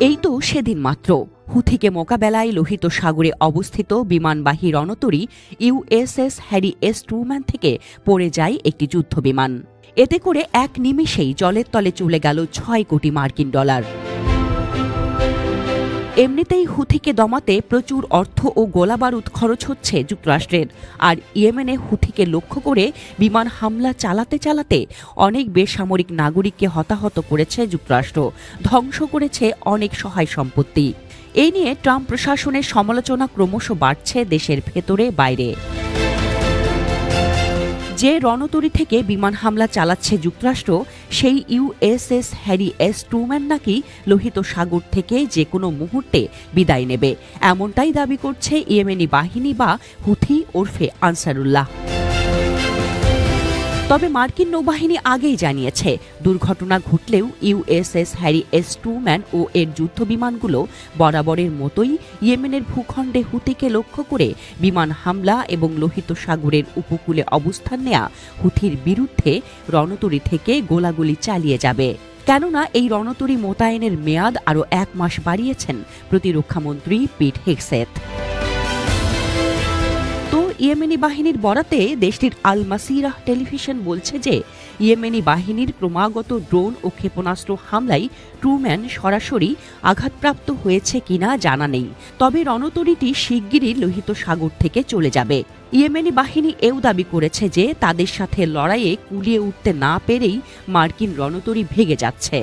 এই তো সেদিন মাত্র হুথিকে মোকাবেলায় লোহিত সাগরে অবস্থিত বিমানবাহী রণতরী ইউএসএস হ্যারি এস ট্রুম্যান থেকে পড়ে যায় একটি যুদ্ধবিমান। এতে করে এক নিমেষেই জলের তলে চলে গেল ৬ কোটি মার্কিন ডলার। এমনিতেই হুথিকে দমাতে প্রচুর অর্থ ও গোলাবারুদ খরচ হচ্ছে যুক্তরাষ্ট্রের, আর ইয়েমেনে হুথিকে লক্ষ্য করে বিমান হামলা চালাতে চালাতে অনেক বেসামরিক নাগরিককে হতাহত করেছে যুক্তরাষ্ট্র, ধ্বংস করেছে অনেক সহায় সম্পত্তি। এই নিয়ে ট্রাম্প প্রশাসনের সমালোচনা ক্রমশ বাড়ছে দেশের ভেতরে বাইরে। যে রণতরী থেকে বিমান হামলা চালাচ্ছে যুক্তরাষ্ট্র, সেই ইউএসএস হ্যারি এস ট্রুম্যান নাকি লোহিত সাগর থেকে যে কোনো মুহূর্তে বিদায় নেবে, এমনটাই দাবি করছে ইয়েমেনি বাহিনী বা হুথি ওরফে আনসারুল্লাহ। তবে মার্কিন নৌবাহিনী আগেই জানিয়েছে, দুর্ঘটনা ঘটলেও ইউএসএস হ্যারি এস ট্রুম্যান ও এর যুদ্ধবিমানগুলো বরাবরের মতোই ইয়েমেনের ভূখণ্ডে হুথিকে লক্ষ্য করে বিমান হামলা এবং লোহিত সাগরের উপকূলে অবস্থান নেয়া হুথির বিরুদ্ধে রণতরী থেকে গোলাগুলি চালিয়ে যাবে। কেননা এই রণতরী মোতায়েনের মেয়াদ আরও ১ মাস বাড়িয়েছেন প্রতিরক্ষামন্ত্রী পিট হেগসেথ। ইয়েমেনি বাহিনীর বরাতে দেশটির আল মাসিরাহ টেলিভিশন বলছে যে ইয়েমেনি বাহিনীর ক্রমাগত ড্রোন ও ক্ষেপণাস্ত্র হামলায় ট্রুম্যান সরাসরি আঘাতপ্রাপ্ত হয়েছে কিনা জানা নেই, তবে রণতরীটি শিগগিরই লোহিত সাগর থেকে চলে যাবে। ইয়েমেনি বাহিনী এও দাবি করেছে যে তাদের সাথে লড়াইয়ে কুলিয়ে উঠতে না পেরেই মার্কিন রণতরী ভেঙে যাচ্ছে।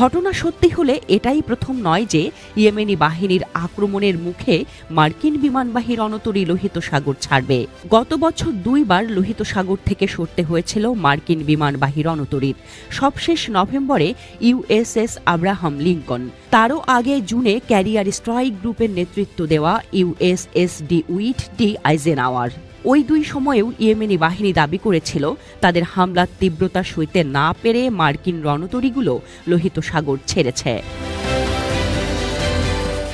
ঘটনা সত্যি হলে এটাই প্রথম নয় যে ইয়েমেনি বাহিনীর আক্রমণের মুখে মার্কিন বিমানবাহী রণতরী লোহিত সাগর ছাড়বে। গত বছর ২ বার লোহিত সাগর থেকে সরতে হয়েছিল মার্কিন বিমানবাহী রণতরীর, সবশেষ নভেম্বরে ইউএসএস আব্রাহাম লিঙ্কন। তারও আগে জুনে ক্যারিয়ার স্ট্রাইক গ্রুপের নেতৃত্ব দেওয়া ইউএসএস ডিউইট ডি আইজেনহাওয়ার। ওই ২ সময়েও ইয়েমেনি বাহিনী দাবি করেছিল তাদের হামলার তীব্রতা সইতে না পেরে মার্কিন রণতরীগুলো লোহিত সাগর ছেড়েছে।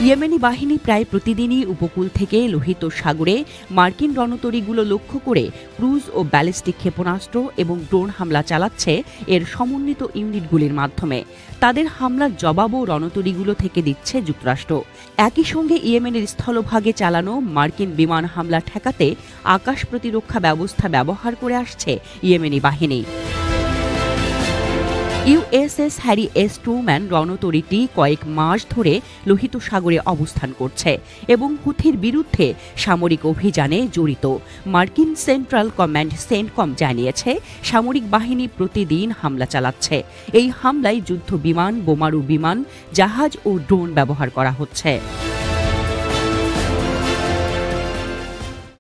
ইয়েমেনি বাহিনী প্রায় প্রতিদিনই উপকূল থেকে লোহিত সাগরে মার্কিন রণতরীগুলো লক্ষ্য করে ক্রুজ ও ব্যালিস্টিক ক্ষেপণাস্ত্র এবং ড্রোন হামলা চালাচ্ছে এর সমন্বিত ইউনিটগুলির মাধ্যমে। তাদের হামলার জবাবও রণতরীগুলো থেকে দিচ্ছে যুক্তরাষ্ট্র। একই সঙ্গে ইয়েমেনের স্থলভাগে চালানো মার্কিন বিমান হামলা ঠেকাতে আকাশ প্রতিরক্ষা ব্যবস্থা ব্যবহার করে আসছে ইয়েমেনি বাহিনী। ইউএসএস হ্যারি এস ট্রুম্যান রণতরীটি কয়েক মাস ধরে লোহিত সাগরে অবস্থান করছে এবং হুথির বিরুদ্ধে সামরিক অভিযানে জড়িত। মার্কিন সেন্ট্রাল কমান্ড সেন্টকম জানিয়েছে সামরিক বাহিনী প্রতিদিন হামলা চালাচ্ছে। এই হামলায় যুদ্ধ বিমান, বোমারু বিমান, জাহাজ ও ড্রোন ব্যবহার করা হচ্ছে।